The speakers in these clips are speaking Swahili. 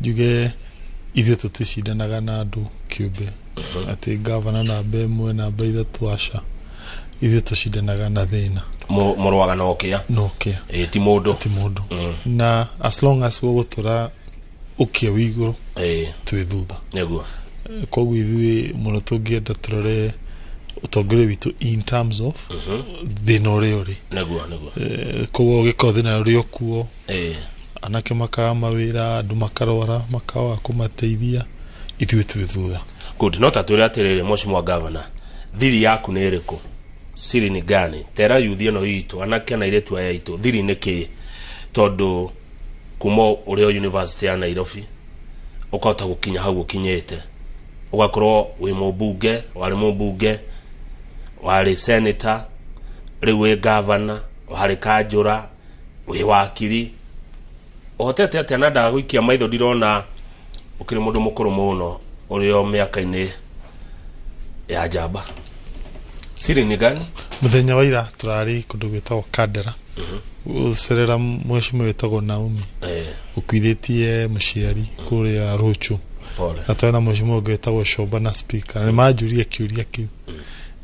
juge ithuĩ tũticindanaga na andũ kĩũmbe atĩ gavana namba ĩmwe namba ithatũ aca ithuĩ tũcindanaga na thĩna mũrũaga nokia ti mũndũ na as long as gũgũtũra ũkĩa wĩigũrũ twĩ thutha nĩguo koguo ithuĩ mũno tũngĩenda tũrore ũtongoria witũ in terms of thĩna ũrĩa ũrĩ koguo gĩkorwo thĩna ũrĩa kuo anake makaga mawĩra andũ makarwara makaga kũmateithia ithuĩ twĩ thutha good no tatwĩre atĩrĩrĩ mheshimiwa governor thiri yaku nĩ ĩrĩkũ siri ni gani tera yuthi ĩno itũ anake na iretu aya itũ thiri nĩ kĩ tondũ kuma ũrĩa university ya Nairobi ũkahota gũkinya hau ũkinyĩte ũgakorwo wĩ mũmbunge warĩ mũmbunge warĩ senator rĩu wĩ governor warĩ kanjũra wĩ wakiri ũhotete atĩ anadaga gũikia maitho ndirona ũkĩrĩ mũndũ mũkũrũ mũno ũrĩa mĩaka-inĩ ya njamba siri ni gani mũthenya wa ira tũrarĩ kũndũ gwĩtagwo Kandera gũcerera mheshimiwa wĩtagwo Naomi ũkuithĩtie mũciari kũrĩa Rũchu na twena mheshimiwa wĩtagwo Shoba na speaker nĩ manjũria kĩũria kĩu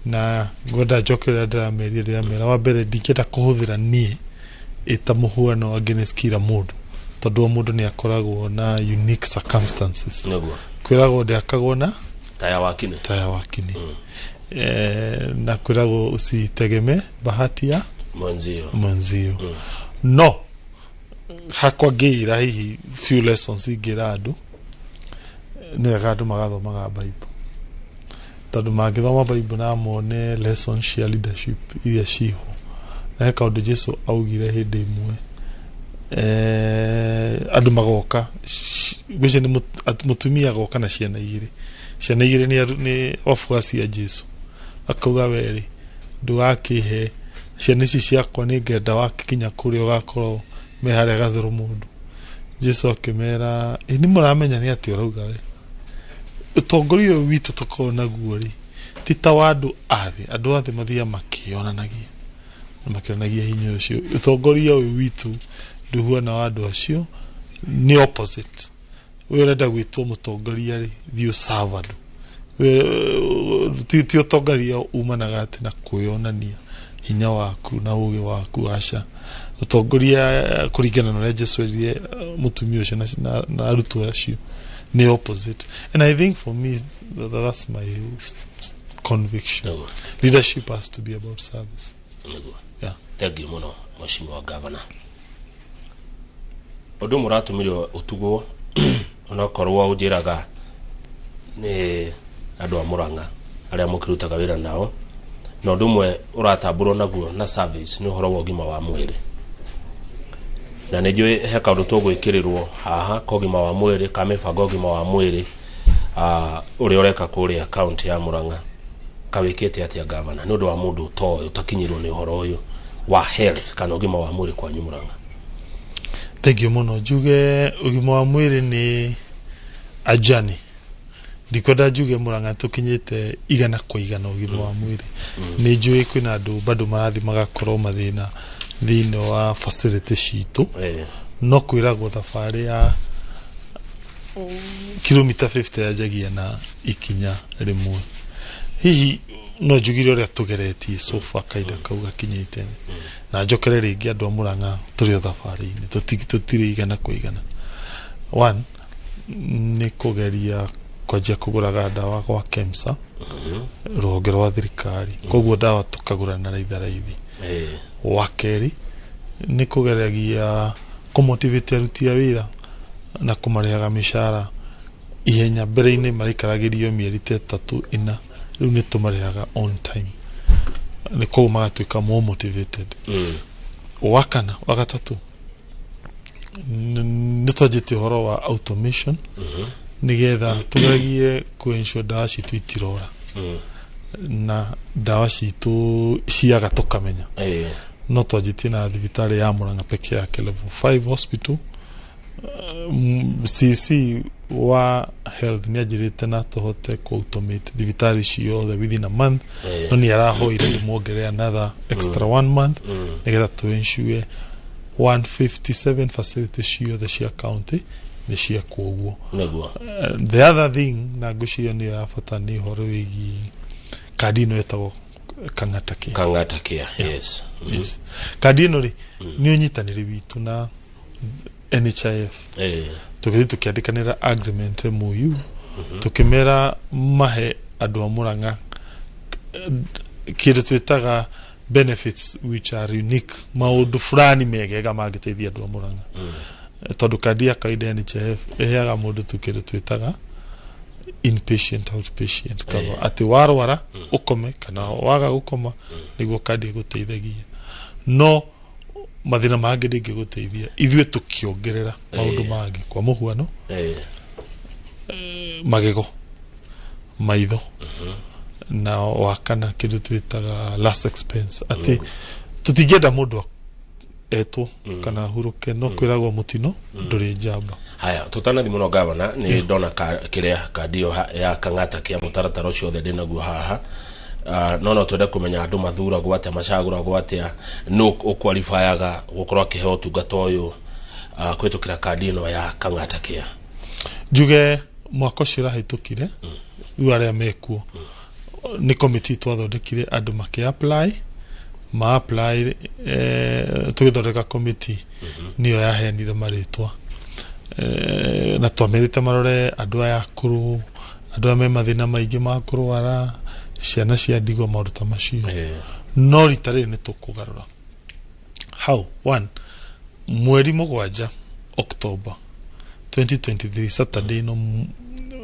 na ngwenda njokerera ndĩramera wa mbere ndingĩenda kũhũthĩra niĩ ĩta mũhuano against kila mũndũ tondũ mũndũ nĩ akoragwo na unique circumstances kwĩragwo ndĩakagwo na taya wakini na kwĩragwo usitegeme bahati ya mwenzio no hakwa ngĩra hihi few lessons ingĩra andũ nĩ andũ magathomaga Bible tondũ mangĩthoma Bible na mone lessons cia leadership iria ciho na kaũndũ Jesu augire hĩndĩ ĩmwe andũ magoka gwice nĩ mũtumia agoka na ciana igĩrĩ nĩ wafuasi ya Jesu akauga weri ndũgakĩhe ciana ici ciakwa nĩ ngenda wakinya kũrĩa ũgakorwo me harĩa gathũrũ mũndũ Jesu akĩmera nĩ mũramenya nĩ atĩ ũrauga we ũtongoria ũyũ witũ tũkorwo naguo rĩ ti ta wa andũ athĩ mathiaga makĩonanagia hinya ũcio ũtongoria ũyũ witũ nduhuana wa andũ acio nĩ opposite we ũrenda gwĩtwo mũtongoria rĩ thiĩ serve andũ ti ũtongoria umanaga atĩ na kwĩonania hinya waku na ũgĩ waku aca ũtongoria kũringana na ũrĩa Jesu erire mũtumia ũcio na arutwo acio ni opposite and I think for me that's my conviction. Leadership has to be about service. Yeah. Thank you muno mheshimiwa governor. Odo mũratũmire ũtugwo onakorwo ũnjĩraga nĩ andũ a Mũrang'a arĩa mũkĩrutaga wĩra nao na ũndũ ũmwe ũratambũrwo naguo na service nĩ ũhoro wa ũgima wa mwĩrĩ na nĩ njũĩ he kaũndũ tũgwĩkĩrĩrwo haha kogima wa mwĩrĩ kamĩbango ũgima wa mwĩrĩ ũrĩa ũreka kũrĩa county ya Mũrang'a kawĩkĩte atĩa governor nĩ ũndũ wa mũndũ utakinyirwo nĩ ũhoro ũyũ wa health kana ũgima wa mwĩrĩ kwanyu Mũrang'a. Thank you muno njuge ũgima wa mwĩrĩ nĩ ajani ndikwenda njuge Mũrang'a tũkinyĩte igana kwa igana ũgima wa mwĩrĩ nĩ njũĩ kwĩna andũ bado marathi magakorwo mathĩna thĩinĩ wa facility citũ no kwĩragwo thabarĩ ya kilomita 50 yanjagia na ikinya rĩmwe hihi no njugire ũrĩa tũgeretie so far kaida kauga kinyĩte na njokere rĩngĩ andũ a Mũrang'a tũrĩ thabarĩ-inĩ tũtirĩ igana kwa igana one nĩ kũgeria kwanjia kũgũraga ndawa kwa KEMSA rũhonge rwa thirikari koguo ndawa tũkagũra na raithi wakeri nĩ kũgeragia kũmotivate aruti a wĩra na kũmarĩhaga mĩcara ihenya mbere-inĩ marĩkaragĩrio mĩeri 3-4 rĩu nĩ tũmarĩhaga on time nĩ koguo magatuĩka more motivated wakana wagatatũ nĩ twanjĩtie ũhoro wa automation nigetha tũgeragie kũ-ensure ndawa citũ itirora na ndawa citũ ciaga tũkamenya no twanjĩtie na thibitarĩ ya Mũrang'a peke yake level 5 hospital CC wa health nĩ anjĩrĩte na tũhote kũ-automate thibitarĩ ciothe within a month no nĩ arahoire ndĩmuongerere another extra 1 month nigetha tũ-ensure 157 facilities ciothe cia county nĩ cia kuoguo Nĩguo. The other thing na ngũciria nĩ ya bata nĩ horo wĩgiĩ kandi ĩno ĩtagwo Kang'ata Care. Yes. Kandi ĩno rĩ nĩ ũnyitanĩri witũ na NHIF tũgĩthiĩ tũkĩandĩkanĩra agreement MOU tũkĩmera mahe andũ a Mũrang'a kĩndũ twĩtaga benefits which are unique, maũndũ fulani megega mangĩteithia andũ a Mũrang'a tondũ kandi ya kawaida ya NHIF ĩheaga mũndũ tu kĩndũ twĩtaga inpatient outpatient cover atĩ warwara ukome kana waga gũkoma nĩguo kandi ĩgũteithagia no mathĩna mangĩ ndĩngĩgũteithia ithuĩ tũkĩongerera maũndũ mangĩ kwa mũhuano magego maitho na wakana kĩndũ twĩtaga last expense atĩ tũtingĩenda mũndũ etwo kana huruke no kwĩragwo mũtino ndũrĩ njamba. Haya tutanathi muno gavana ni ndona kĩrĩa kandi ya Kang'ata Care mũtaratara ũcio othe ndĩnaguo haha no twende kũmenya andũ mathuragwo atĩa macagũragwo atĩa no ũkwalifyaga gũkorwo akĩheo ũtungata ũyũ kwĩtũkĩra kandi ĩno ya Kang'ata Care. Njuge mwaka ũcio ũrahĩtũkire rĩu arĩa mekuo nĩ committee twathondekire andũ makĩ-apply ma-apply tũgĩthondeka committee niyo yaheanire marĩtwa na twamerĩte marore andũ aya akũrũ andũ aya me mathĩna maingĩ ma kũrwara ciana cia ndigwa maũndũ ta macio no rita rĩrĩ nĩ tũkũgarũra. How? One, mweri 7 October 2023 Saturday no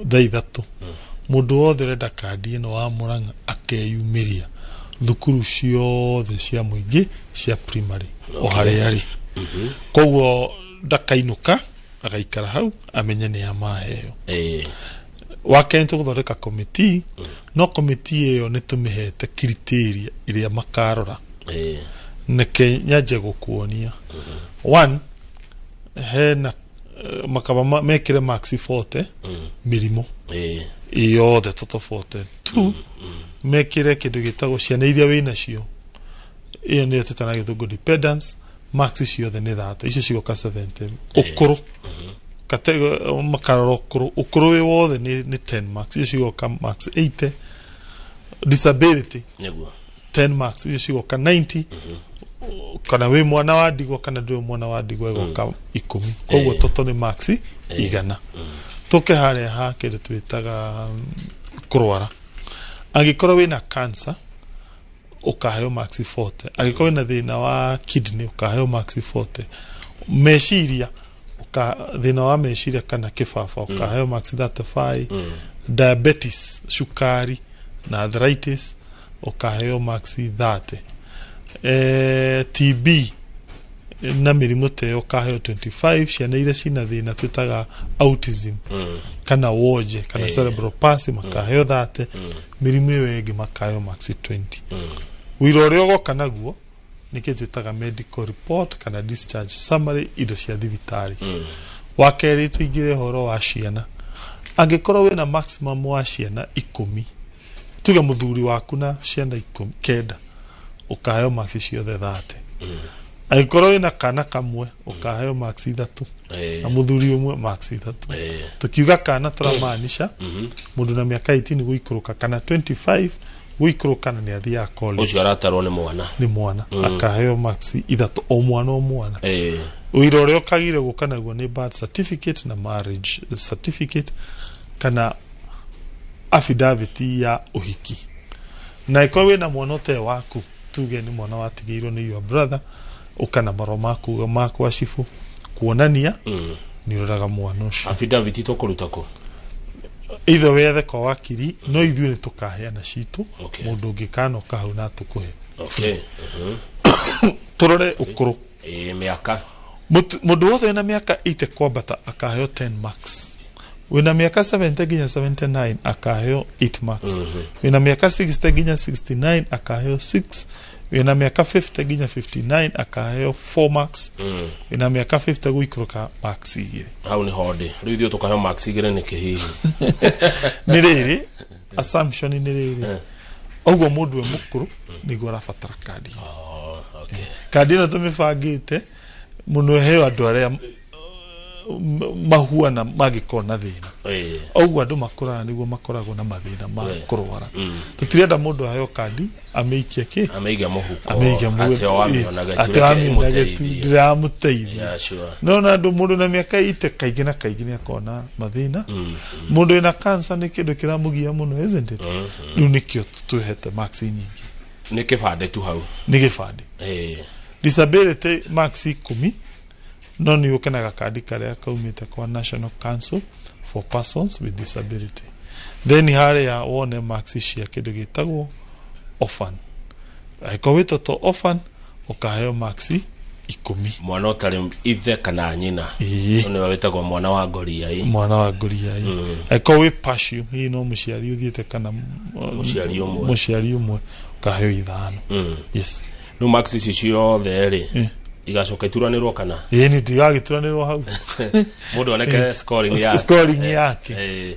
thaa 3 mũndũ wothe ũrenda kandi ĩno wa Mũrang'a akeyumĩria thukuru ciothe cia mũingĩ cia primary o harĩa arĩ koguo ndakainũka agaikara hau amenye nĩ amaheo. Wake nĩ tũgũthondeka committee no committee ĩyo nĩ tũmĩhete criteria iria makarora nĩke nyanjie gũkuonia. One, hena makaba mekire max 40 mĩrimũ yothe totofote. Two, mekire kĩndũ gĩtagwo ciana iria wĩ nacio iyo nĩyo tũtana gĩthũngũ dependence max ciothe nĩ 30 icio cigoka 70 ũkũrũ makarora ũkũrũ wĩ wothe nĩ 10 max icio cigoka max 80 disability 10 max icio cigoka 90 kana wĩ mwana wa ndigwa kana ndũrĩ mwana wa ndigwa igoka 10 koguo toto nĩ max 100 tũke harĩa ha kĩndũ twĩtaga kũrwara angĩkorwo wĩna cancer ukaheo max 40 angĩkorwo wĩna thĩna wa kidney ukaheo max 40 meciria thĩna wa meciria kana kĩbaba ukaheo max 35 diabetes shukari na arthritis ukaheo max 30 TB na mĩrimũ teyo ukaheo 25 ciana iria cina thĩna twĩtaga autism kana woje kana cerebral palsy makaheo 30 mĩrimũ ĩyo ĩngĩ makaheo max 20 wĩra ũrĩa ũgoka naguo nĩkĩo twĩtaga medical report kana discharge summary indo cia thibitarĩ. Wakerĩ tũingĩre ũhoro wa ciana angĩkorwo wĩna maximum wa ciana 10 tuge mũthuri waku na ciana 9 ukaheo max ciothe 30 angĩkorwo wĩna kana kamwe ukaheo max 3 na mũthuri ũmwe max 3 tukiuga kana tũramaanisha mũndũ na mĩaka 18 gũikũrũka kana 25 gũikũrũka na nĩ athiaga college ũcio aratarwo nĩ mwana akaheo max 3 o mwana wĩra ũrĩa ũkagire gũka naguo nĩ birth certificate na marriage certificate kana affidavit ya ũhiki na ĩkorwo wĩna mwana ũte waku tuge nĩ mwana watigĩirwo nĩ your brother ukana maro maku wa cifu kuonania nĩ ũraga mwana ũcio. Affidavit tũkũrutako either wethe kwa wakiri no ithuĩ nĩ tũkaheana citũ mũndũ ũngĩkana ũkahau na tũkũhe. Tũrore ũkũrũ mĩaka mũndũ wothe na mĩaka 80 kwambata akaheo 10 max wĩna mĩaka 70 nginya 79 akaheo 8 max wĩna mĩaka 60 nginya 69 akaheo 6 wĩna mĩaka 50 nginya 59 akaheo 4 max wĩna mĩaka 50 gũikũrũka max 2 hau nĩ hondĩ rĩu ithuĩ tũkaheo max 2 nĩ kĩhihi nĩ rĩrĩ assumption nĩ rĩrĩ ũguo mũndũ we mũkũrũ nĩguo arabatara kandi. Kandi ĩno tũmĩbangĩte mũno heo andũ arĩa mahuana magikorwo na thina oguo andu makora niguo makoragwo na mathina ma kurwara tutirenda mundu ayo kandi ameikia ki ameiga muhuko ate wamiona getu ndiramuteithia no na andu mundu na miaka ite kaingĩ na kaingĩ ni akona mathina mundu ina cancer ni kindu kiramugia muno isn't it riu nikio tuhete max nyingi ni kibande tu hau ni gibande disability max 10 no ni ukenaga kandi karia kaumite kwa National Council for Persons with Disability then haria wone max cia kindu gitagwo orphan aikowito to orphan ukaheo max 10 mwana utari ithe kana nyina ni wawitagwo mwana wa ngoria aikowi passion hii no muciari uthiete kana muciari umwe ukaheo 5 yes no max icio theri igacoka ituranirwo kana ni ndigagituranirwo hau mundu oneke scoring yake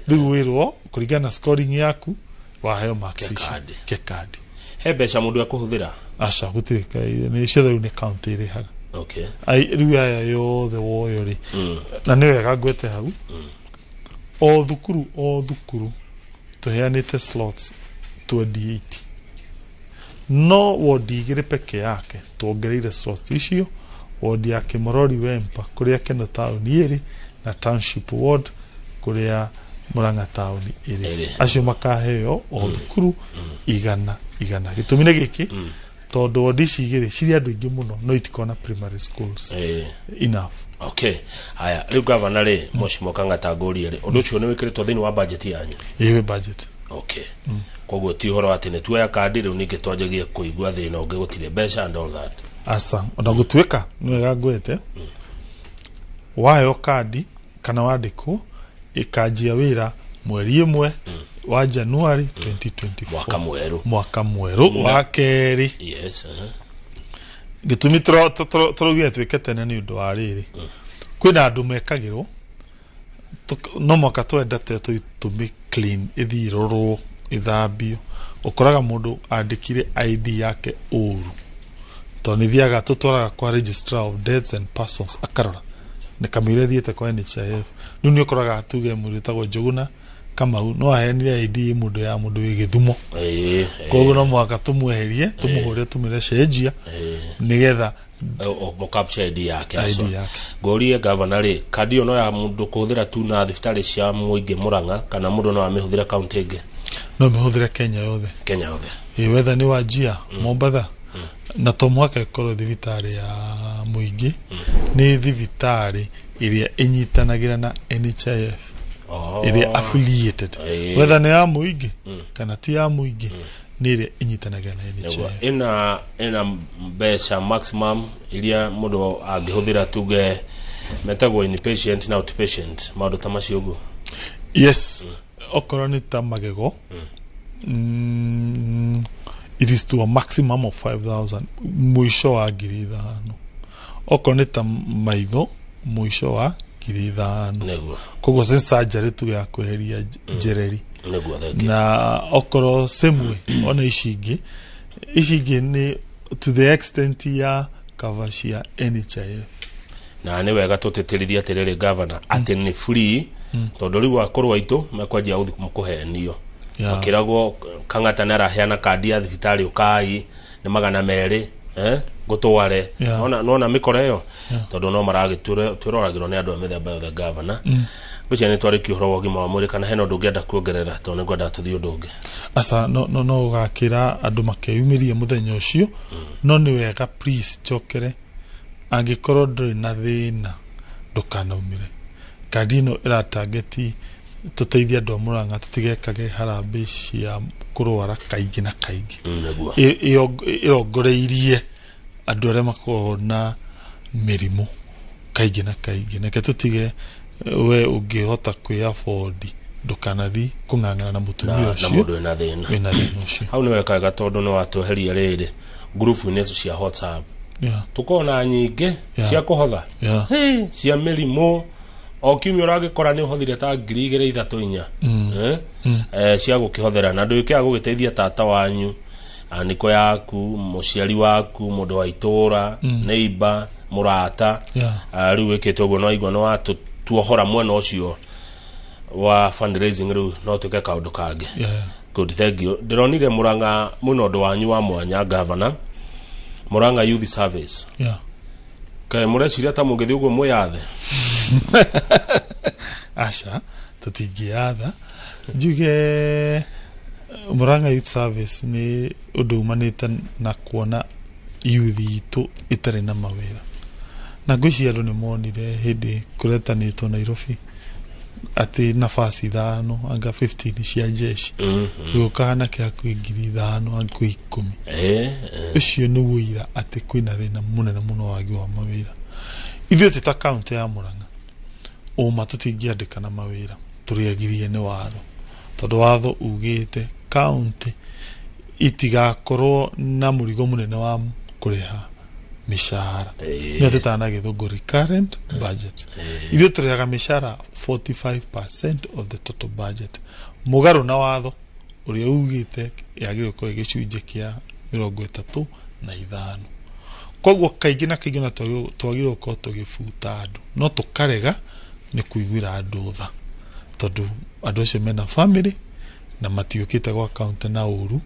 riu wirwo kuringana scoring yaku waheo max kekadi he mbeca mundu akuhuthira aca gutirika ni ciothe ni county ri haga okay riu aya yothe woyo ri na ni wega ngwete hau o thukuru tuheanite slots 28 no wodi igire peke yake tuongereire slots icio wodi ya Kimorori Wempa kuria Keno town iri na township ward kuria Murang'a town iri acio makaheo o thukuru igana gitumine giki tondu wodi cigire ciri andu ingi muno no itikona primary schools enough okay haya riu governor ri Mheshimiwa Kang'ata Ngũria ri undu ucio ni wikiritwo thini wa budget yanyu iwe budget okay koguo ti horo ati ni tuoya kandi riu ningi twanjagie kuigua thina ungi gutire mbeca and all that asa ona gutwika ni wega ngwete wayo kandi kana wandikwo ikanjia wira mweri 1 wa January 2024 mwaka mweru wa keri yes gitumi turogia twikete ni undu wa riri kwina andu mekagirwo no mwaka twenda te tumi clean ithirorwo ithambio ukoraga mundu andikire ID yake uru to ni thiaga tutwaraga kwa registrar of deaths and persons akarora ni kamire thiete kwa NHIF nu ni ukoraga atuge mundu tagwo Njuguna Kamau no ahenire ID mundu ya mundu wi Githumo koguo no mwaka tumweherie tumuhure tumire cenjia nigetha o capture ID yake Ngũria governor ri kandi ono ya mundu kuhuthira tu na thibitari cia muingi Murang'a kana mundu no amihuthira county ingi no mihuthira Kenya yothe whether ni Wajia Mombasa na to mwaka ikoro thibitari ya muingi ni thibitari iria inyitanagira na NHIF iria affiliated whether ni ya muingi kana ti ya muingi ni iria inyitanagira na NHIF ina mbeca maximum iria mundu angihuthira tuge metagwo inpatient na outpatient maundu ta macio guo yes okoro ni ta magego it is to a maximum of 5,000 mwisho wa 5,000 okoro ni ta maitho mwisho wa 5,000 koguo se surgery tu ya kweheria njereri na okoro semwe ona ishingi ni to the extent ya kavashia NHIF na ni wega tuteterithia terere governor ati ni free tondu riu akorwo aitu mekwanjia mukuhenio akiragwo Kang'ata naraheana kandi ya thibitari ukai ni 200 gutware nona mikore yo tondu no maragitwiroragirwo ni andu a mithemba yothe governor gucia ni twariki uhoro wa gima wa mwiri kana heno ndungienda kuongerera tondu ngwenda tuthii undu ungi asa no gakira andu makeyumirie muthenya ucio no ni wega please chokere angikorwo nduri na thina ndukanaumire kandi no ira targeti tuteithia andu a Murang'a tutigekage harambe cia kurwara kaingi na kaingi irongoreirie andu aria makorwo na mirimu kaingi na kaingi nake tutige we ungihota kwi afford ndukanathi kung'ang'ana na mutumia ucio na mundu ena thina ucio hau ni wekaga tondu no watuheria riri group ni cia WhatsApp tukona nyingi cia kuhotha cia mirimu o kiumia uragikora ni uhothire ta 2,3-4 cia gukihothera na nduikia gugiteithia tata wanyu aniko yaku muciari waku mundu wa itura neighbor murata riu wikite uguo no igwa no tuohora mwena ucio wa fundraising riu no tuke kaundu kangi. Good, thank you. Ndironire Muranga muno ndo wanyu wa mwanya governor Muranga Youth Service. Kae mureciria ta mungithi uguo mwiyathe. Asha tutingiatha njuge Muranga Youth Service ni undu umanite na kuona youth itu itari na mawira na ngwiciria andu ni monire hindi kuretanitwo Nairobi ati nafasi 5 anga 15 cia jeshi tukana kia kuingiri 5 anga 10 ucio ni wira ati kwina thina munene muno wagi wa mawira ithuĩ tita county ya Muranga uma tutingiandika na mawira turiagirie ni watho tondu watho ugite county itigakorwo na murigo munene wa kuriha mishara ni tutana githunguri current budget ithuĩ turiaga mishara 45% of the total budget mugaru na watho uria ugite yagirwo ko gicunje kia 35 koguo kaingi na kaingi na twagirwo ko tugifuta andu no tukarega ni kuiguira andu tha tondu andu acio mena family na matiukite gwa account na uru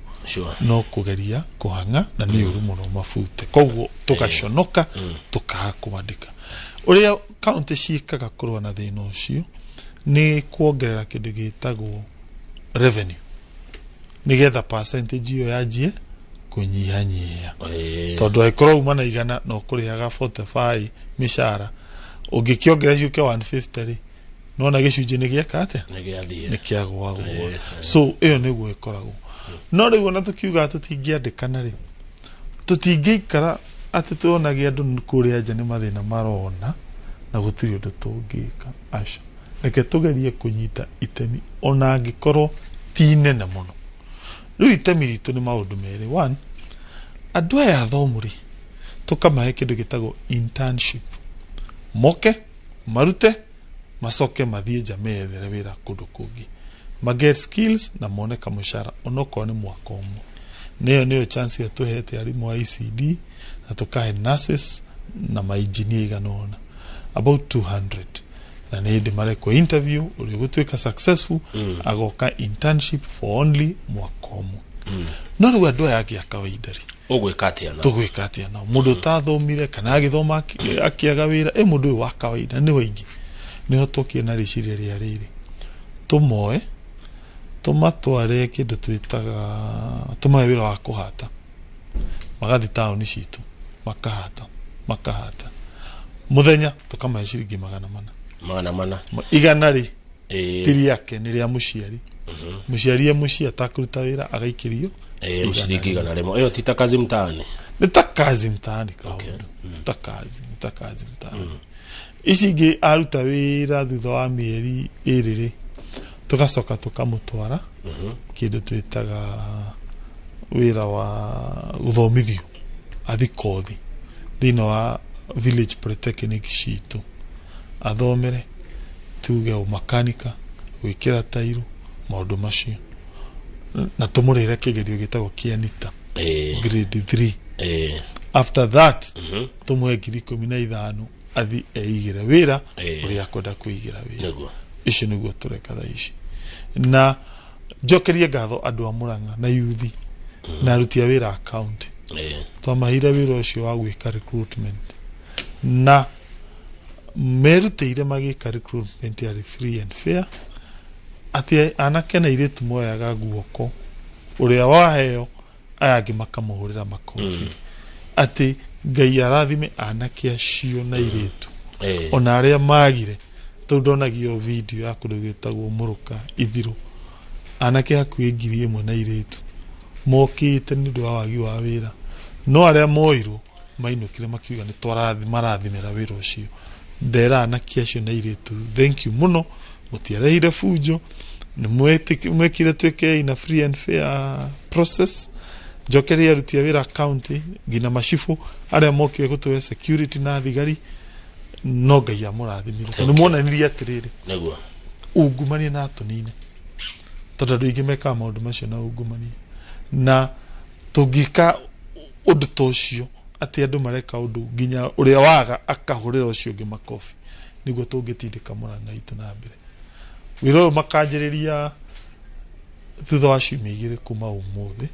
no kugeria kuhanga na ni uru muno mafute koguo tugaconoka tukakwandika uria county ciikaga kurwa na thina ucio ni kuongerera kindu gitagwo revenue nigetha percentage iyo yajie kunyihanyihia tondu aikoro uma na igana no kurihaga 45 mishara ungikiongerera ciuke 150 nona gicunje ni giaka atia ni kiagwa so iyo niguo ikoragwo no riu na tukiuga tutingiandikana ri tutingikara ati tuonagia andu kuria nja ni mathina marona na gutiri undu tungika aca reke tugerie kunyita itemi ona angikorwo ti nene muno riu itemi ritu ni maundu meri 1 andu aya athomuri tukamahe kindu gitagwo internship moke marute masoke mathie nja methere wira kundu kungi maget skills na mone kamushara onoko ni mwaka umwe niyo chance ya tuhete arimu wa ICD na tukahe nurses na maengineer iganona about 200 na nindi mareko interview uri gutwika successful agoka internship for only mwaka umwe no riu andu yake akawaidari ogwikatia na tugwikatia na mundu tathomire kana agithoma akiaga wira mundu wa kawaida ni waingi niho tukie na riciria ria riri tumoe tumatware kindu twitaga tumae wira wa kuhata magathi town citu makahata muthenya tukamae ciringi 400 igana ri tiri yake ni ria muciari muciari mucia takuruta wira agaikirio muciringi igana rimo iyo tita kazi mtaani ni takazi mtaani kaundu takazi mtaani icingi aruta wira thutha wa mieri iriri tugacoka tukamutwara kindu twitaga wira wa guthomithio athikothi thina wa village polytechnic citu athomere tuge umakanika gwikira tairu maundu macio na tumurire kigerio gitagwo kianita grade 3 after that tumwe 15 athi eigire wira uria akwenda kuigira wira icio niguo tureka tha ici na njokerie ngatho andu a Muranga na youth na arutia wira account twamahire wira ucio wa gwika recruitment na merutire magika recruitment ya free and fair ati anake na iritu moyaga guoko uria waheo ayagi makamuhurira makofi ati Ngai arathime anake acio na iritu ona aria magire tudonagio video ya kundu gitagwo muruka ithiru anake hakuingiri imwe na iritu mokite ni ndu wagi wa wira no aria moirwo mainukire makiuga ni twarathi marathimira wira ucio ndera anake acio na iritu thank you muno mutiareire fujo ni mwekire tweke ina free and fair process jokeria arutia wira county gina mashifu aria mokire gutwe security na thigari no Ngai amurathimire ni muonaniria atiriri niguo ungumania na atunine tondu andu ingi meka maundu macio na ungumania na tungika undu tocio ati andu mareka undu nginya uria waga akahurira ucio ngi makofi niguo tungitindika Murang'a itu na mbere wiro makanjiriria thutha wa ciumia 2 kuma umuthi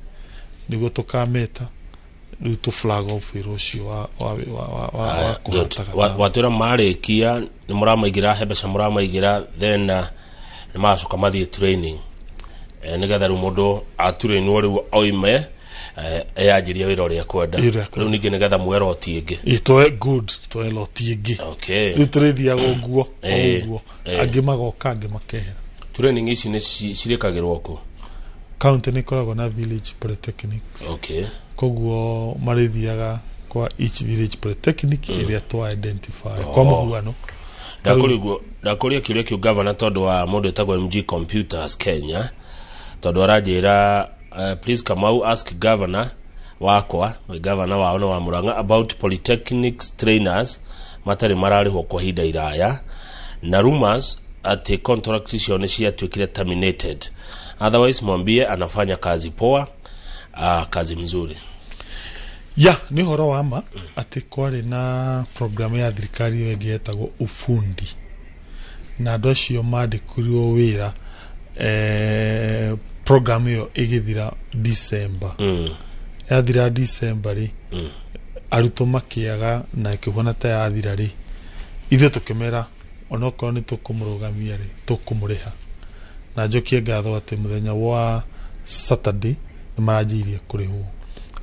niguo tukameta riu tu flag off wiro ucio wa kuhataga watwira marikia ni muramaingira hebesha muramaingira then ni macoka mathie training nigetha riu mundu atureinwo riu oime yanjiria wira uria kwenda riu ningi nigetha mwera otiingi itoe good toe lotiingi okay riu turithiaga uguo angi magoka angi makehera training ici ni cirikagirwo ku county ni koragwo na village polytechnics okay koguo marithiaga kwa each village polytechnic area to identify kwa muhuano ndakuria kiuria kiu governor tondu wa mundu etagwo MG Computers Kenya tondu aranjira please Kamau ask governor wakwa governor wao no wa Murang'a about polytechnics trainers matari mararihwo kwa hinda iraya na rumors ati contract icio ni ciatuikire terminated otherwise mwambie anafanya kazi poa kazi mzuri ni horo wa ma ati kwari na program ya thirikari yengetagwo ufundi na andu acio mandikurio wira program iyo igithira December yathira December ri aruto makiaga na ikibona ta yathira ri ithe tukimera onokorwo ni tukumurugamia ri tukumuriha na njokie ngatho ati muthenya wa Saturday ni maranjirie kurihwo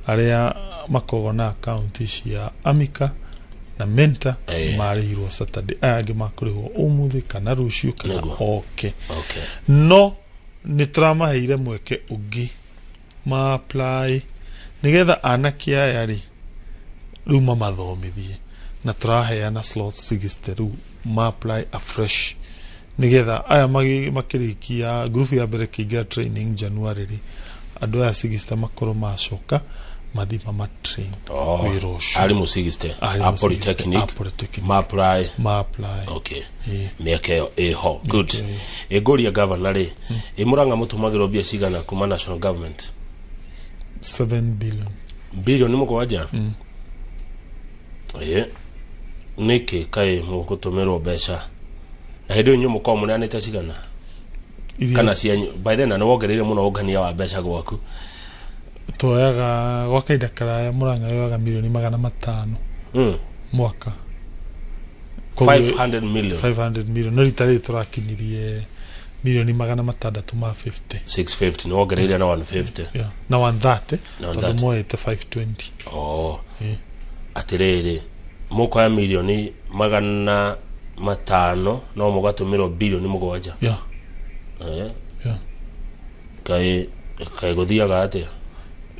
aria makogo na account cia Amika na Menta marihirwo Saturday angi makurihwo umuthi kana rucio kana okay no ni tramaheire mweke ugi ma apply nigetha anakia yari riu mamathomithie na turaheana slots 60 riu ma apply afresh nigetha aya makirikia group ya mbere kiingia training January ri andu aya 60 makoro macoka mathima matrain wirosh ali mu 60 polytechnic ma apply okay meke eho good egoria governor ri Murang'a mutumagirwo bia cigana kuma national government 7 billion ni mugwaja niki kai mugutumirwo besha na hindu nyu mukomu ni anete cigana kana cianyu by then na wongereire muno ungania wa besha gwaku toyaga gwa kaida karaya Murang'a yoga milioni 500 mwaka 500 million no ritari turakinirie milioni 650 650 no wongereire na 150 na 130 tondu moete 520 atiriri muko ya milioni 500 no mugatumiro bilioni mugwanja kai guthiaga atia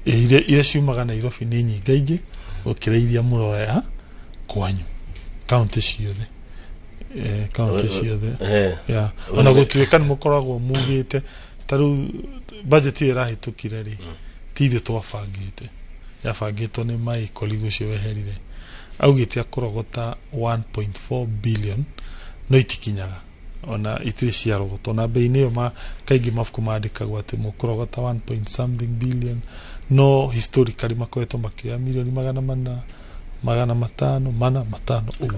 ire ciumaga Nairobi ni nyingaingi gukira iria muroya kwanyu county ciothe ona gutuika ni mukoragwo mugite taru budget irahitukire ri tithe twabangite yabangitwo ni mai koligo cio weherire augite akorogota 1.4 billion no itikinyaga ona itiri ciarogotwo na bei-ini yo kaingi mafuku mandikagwo ati mukorogota 1.something billion no historically makoetwo makioya milioni 500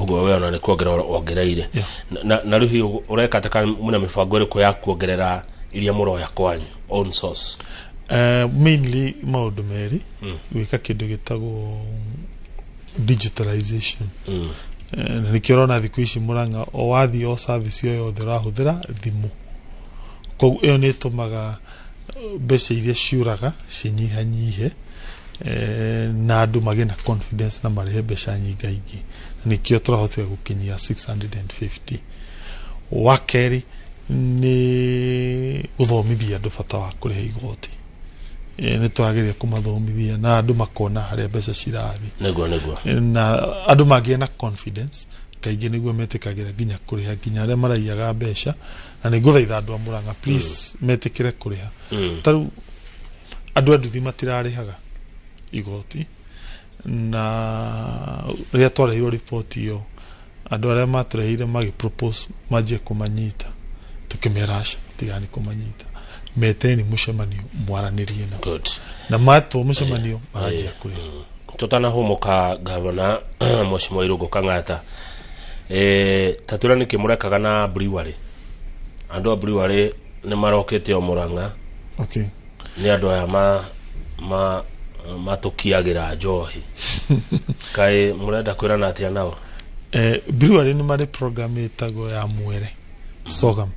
ugo we ona ni kuongerera ongereire na riu ureka taka muna mifango iriku ya kuongerera iria muroya kwanyu own source mainly maundu meri wika kindu gitagwo digitalization nikirona thiku ici Murang'a o wathi o service yo yothe rahuthira thimu koguo iyo ni tumaga mbeca iria ciuraga cinyihanyihe na andu mage na confidence na marihe mbeca nyingaingi nikio turahotera gukinyia 650 wakeri ni uthomithia andu bata wa kuriha igoti ni twageria kumathomithia na andu makona haria mbeca cirathi negwa na andu mage na confidence kaingi niguo metikagira ginya kuriha ginya aria maraiyaga mbeca na niguthaitha andu a Murang'a please metikire kuriha taru andu nduthi matirarihaga igoti na ria twarehirwo report iyo andu aria maturehire magi propose maje kumanyita tukimerasha tigani kumanyita meteni mushemanio mwaranirie na good na mato mushemanio marajia kuri tutana homoka governor Mheshimiwa Irungu Kang'ata tatwira nä kä må rekaga na brewery andå a brewery nä marokä te o må rang'a okay nä andå aya matå kiagä ra njohi kaä må renda kwä rana atä a nao brewery nä marä program ĩtagwo ya mwere Sorghum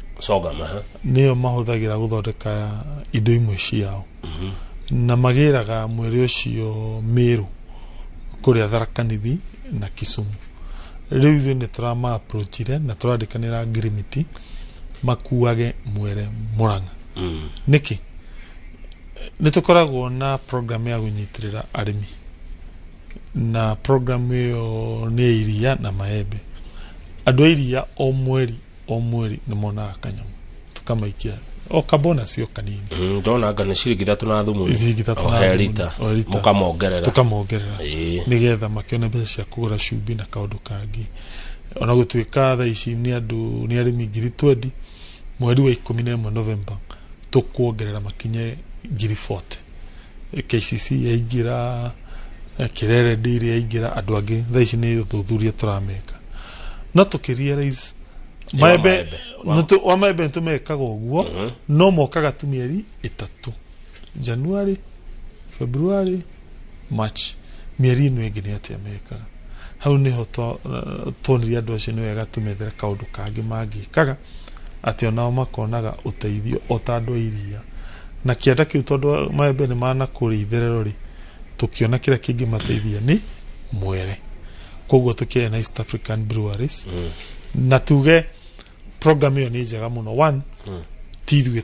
nĩyo mahũthagĩra gũthondeka indo imwe ciao na magĩraga mwere ũcio Meru kũrĩa Tharaka Nithi na Kisumu. Rĩu ithuĩ nĩ tũrama approachire na tũrandĩkanĩra agreement makuage mwere Murang'a. Nĩkĩ nĩ tũkoragwo na program ya gũnyitĩrĩra arĩmi na program ĩyo nĩ iria na maembe. Andũ a iria o mweri nĩ monaga kanyamũ tukamaikia o kabona sio kanini ndona ngana ciringi 3 na thumu o rita tukamongerera nigetha makione mbeca cia kugura cumbĩ na kaundu kangi ona gũtuĩka tha ici nĩ arĩmi 20 mweri wa 11 November tukuongerera makinye 40 KCC yaingira Kirere Dairy yaingira andũ angĩ tha ici nĩ ũthuthuria turameka na tukirealize maembe ntumekaga ũguo no mokaga tu mĩeri 3 January February March mĩeri ĩno ĩngĩ nĩ atĩa mekaga hau nĩho tuonire andũ acio nĩ wega tumethera kaũndũ kangĩ mangĩkaga atĩ onao makonaga ũteithio o ta andũ a iria na kĩanda kĩu tondũ maembe nĩ manakũrĩa itherero rĩ tukiona kĩrĩa kĩngĩ mateithia nĩ mwere koguo tukĩe na East African Breweries na tuge program ĩyo nĩ njega mũno one ti ithuĩ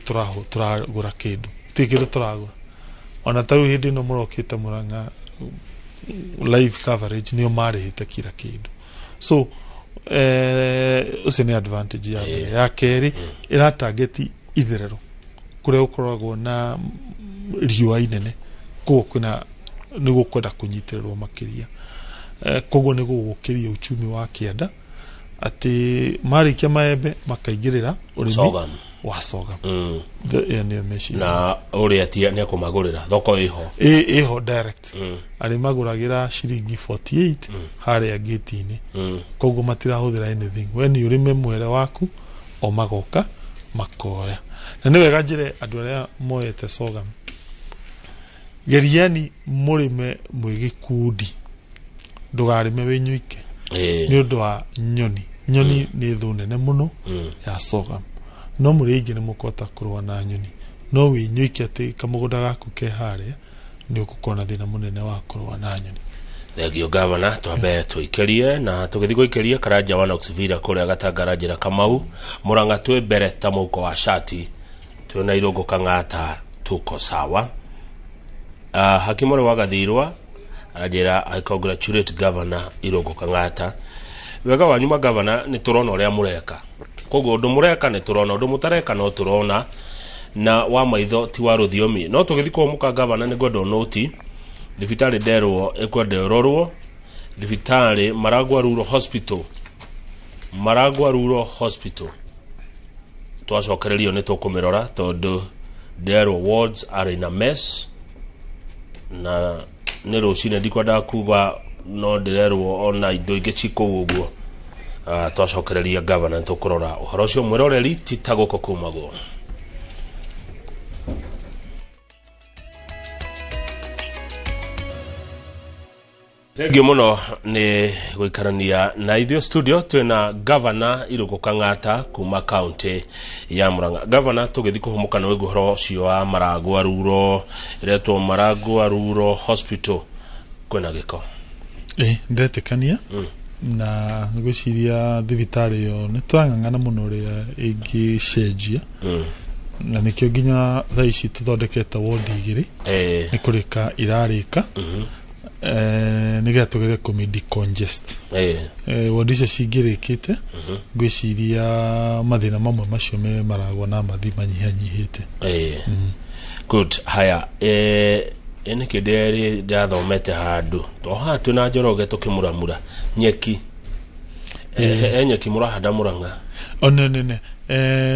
tũragũra kĩndũ ti kĩndũ tũragũra ona tarĩu hĩndĩ ĩno mũrokĩte Murang'a live coverage nĩo marĩhĩte kila kĩndũ so ũcio nĩ advantage ya kerĩ ĩratargeti itherero kũrĩa gũkoragwo na riũa inene koguo kwĩna nĩ gũkwenda kũnyitĩrĩrwo makĩria koguo nĩ gũgũkĩria uchumi wa kĩanda ati marikia maembe makaingĩrĩra ũrĩmi wa Sorghum nĩyo meci na ũrĩa atia nĩ kũmagũrĩra thoko iho direct arĩ magũragĩra ciringi 48 harĩa gate-inĩ koguo matirahũthĩra anything we nĩ ũrĩme mwere waku o magoka makoya na nĩ wega njĩre andũ arĩa moete Sorghum geriani mũrĩme mwĩgĩkundi ndũgarĩme wĩ nyuike nĩ ũndũ wa nyoni nĩ thũ nene mũno ya Sorghum no mũrĩ ingĩ nĩ mũkota kũrũa na nyoni no wĩ nyuike atĩ kamũgũnda gaku ke harĩa nĩ ũgũkorwo thĩna mũnene wa kũrũa na nyoni. Thegio gavana twambe tũikĩrie na tũgĩthiĩ gũikĩria Karanja wa Knoxville kũrĩa Gatangara njĩra Kamau Murang'a twĩ mbere ta mũhuko wa shati twĩna Irũngũ Kang'ata tuko sawa. Hakimore wa Gathirwa arajira I congratulate governor Irũngũ Kang'ata wega wanyu ma governor ni turona uria mureka koguo undu mureka ni turona undu mutareka no turona na wa maitho ti wa ruthiomi no tugithi ko muka governor ni gwenda noti thibitari nderwo ekwenda rorwo thibitari Maragwa Rural Hospital twacokererio ni tukumirora tondu nderwo wards are in a mess na nä rå cinä ndikwenda kuga no ndärerwo ona indo ingä cikå ũguo twacokereria governor tå kå rora å horo å cio mwäroreri tita gå kå kumagwo thengio må no nä gå ikarania na ithio studio twĩna governor Irũngũ Kang'ata kuma county ya Murang'a. Governor tũgĩthiĩ kũhũmũka na wĩgu horo ũcio wa Maragwa Rural Hospital kwĩna gĩko ndetĩkania na ngwĩciria thibitarĩ ĩyo nĩ twang'ang'ana mũno ũrĩa ĩngĩcenjia na nĩkĩo nginya thaa ici tũthondekete wodi 2 nĩ kũrĩka irarĩka nĩgetha tũgere comedy congest wodi icio cingĩrĩkĩte ngwĩciria mathĩna mamwe macio me Maragwa na mathi manyihanyihĩte. Good haya ene kĩndĩ ndathomete handũ toha twĩna Njoroge tũkĩmuramura nyeki nyeki mũrahanda Murang'a nene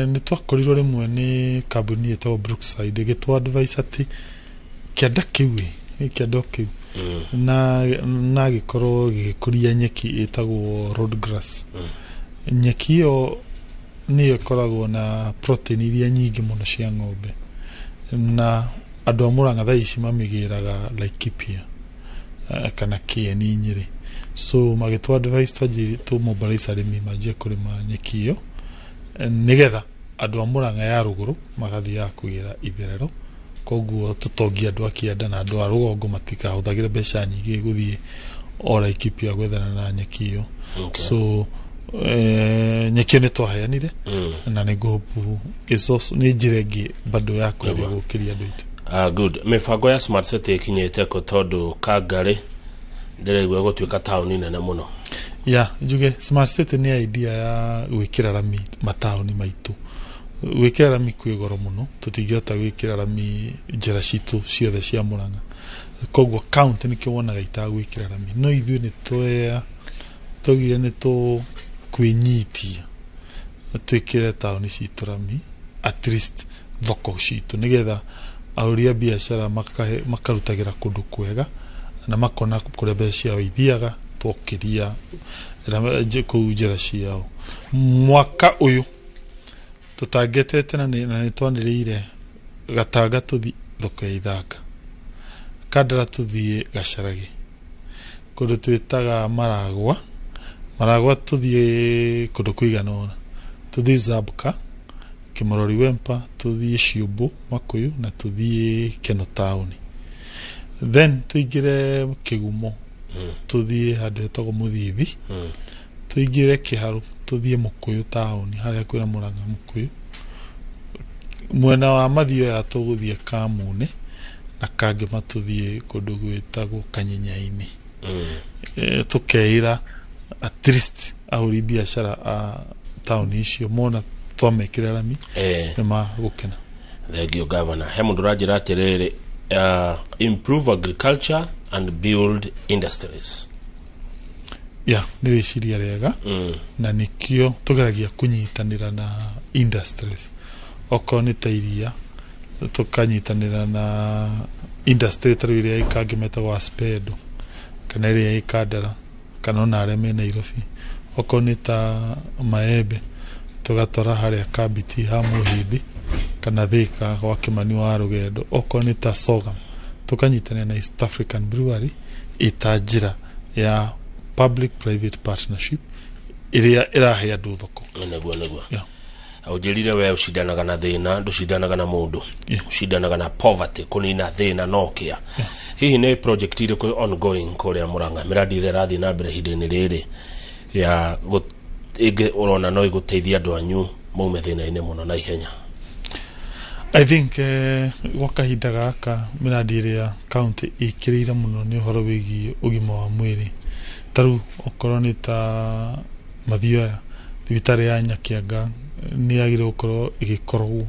nĩ twakorirwo rĩmwe nĩ kambuni ĩtagwo Brookside ĩgĩtwa advice atĩ kĩanda kĩu na gĩkorwo gĩkũria nyeki ĩtagwo road grass nyeki ĩyo nĩyo ĩkoragwo na protein iria nyingĩ mũno cia ng'ombe, na andũ a Murang'a thaa ici mamĩgĩraga Laikipia kana Kieni Nyĩrĩ, so magĩtwa advice twanjie tũmobilize arĩmi manjie kũrĩma nyeki ĩyo nĩgetha andũ a Murang'a ya rũgũrũ magathiaga kũgĩra itherero, koguo tũtongia andũ a Kianda na andũ a rũgongo matikahũthagĩre mbeca nyingĩ gũthiĩ o Laikipia gwethana na nyeki ĩyo. So nyeki nĩ twaheanire na nĩ ngũhopu nĩ njĩra ĩngĩ bado ya kwĩrwo gũkĩria andũ aitũ. Good. Mĩbango ya Smart City ĩkinyĩte kũ tondũ Kangarĩ ndĩraigua gũtuĩka taũni nene mũno? Njuge Smart City nĩ idea ya gwĩkĩra rami mataũni maitũ. Gwĩkĩra rami kwĩ goro mũno, tũtingĩhota gwĩkĩra rami njĩra citũ ciothe cia Murang'a, koguo county nĩ kĩwonaga itagwĩkĩra rami, no ithuĩ nĩ tũgire nĩ kwĩnyitia twĩkĩre taũni citũ rami, at least thoko citũ, nĩgetha ahũri a biacara makarutagĩra kũndũ kwega na makona kũrĩa mbeca ciao ithiaga twokĩria kũu njĩra ciao. Mwaka ũyũ tũtangetete na nĩ twanĩrĩire Gatanga tũthi thoko ya Ithaka, Kandara tũthiĩ Gacaragi, kũndũ twĩtaga Maragwa tũthiĩ kũndũ kũigana ũna, tũthiĩ Zabka, Kĩmorori Wempa, tũthiĩ Ciũmbu Makuyu na tũthiĩ Keno Town, then tũingĩre Kĩgumo tũthiĩ handũ hetagwo Mũthithi, tũingĩre Kĩharu tũthiĩ Mũkũyũ Town harĩa kwĩna Murang'a Mũkũyũ, mwena wa mathioya tũgũthiĩ Kamune na Kangema tũthiĩ kũndũ gwĩtagwo Kanyinya-inĩ. Tũkeĩra at least ahũri biacara a taũni icio mona twamekĩra rami nĩ magũkena. Thengio Governor. He mũndũ ũranjĩra atĩrĩrĩ, improve agriculture and build industries. Nĩ rĩciria rĩega na nĩkĩo tũgeragia kũnyitanĩra na industries, okorwo nĩ ta iria tũkanyitanĩra na industry tarĩ ĩrĩa ĩkangĩ metagwo Aspedo kana ĩrĩa ĩkandara kana ona arĩa me Nairobi, okorwo nĩ ta maembe tũgatwara harĩa Kabiti ha Mũhĩndĩ kana Thĩka gwa Kĩmani wa Rũgendo, okorwo nĩ ta Sorghum tũkanyitanĩra na East African Brewery ĩta njĩra ya public private partnership ĩrĩa ĩrahe andũ thoko. Nĩguo aũnjĩrire we ũcindanaga na thĩna, ndũcindanaga na mũndũ, ũcindanaga na poverty, kũnina thĩna no kĩa. Hihi nĩ project irĩkũ ongoing kũrĩa Murang'a, miradi ĩrĩa ĩrathiĩ na mbere ihinda-inĩ rĩrĩ ya ũrona no ĩgũteithia andũ anyu maume thĩna-inĩ mũno na ihenya? I think gwa kahinda gaka miradi ĩrĩa county ĩkĩrĩire mũno nĩ ũhoro wĩgiĩ ũgima wa mwĩrĩ. Tarĩu okorwo nĩ ta mathioya, thibitarĩ ya Nyakĩanga nĩ yagĩrĩirwo gũkorwo ĩgĩkorwo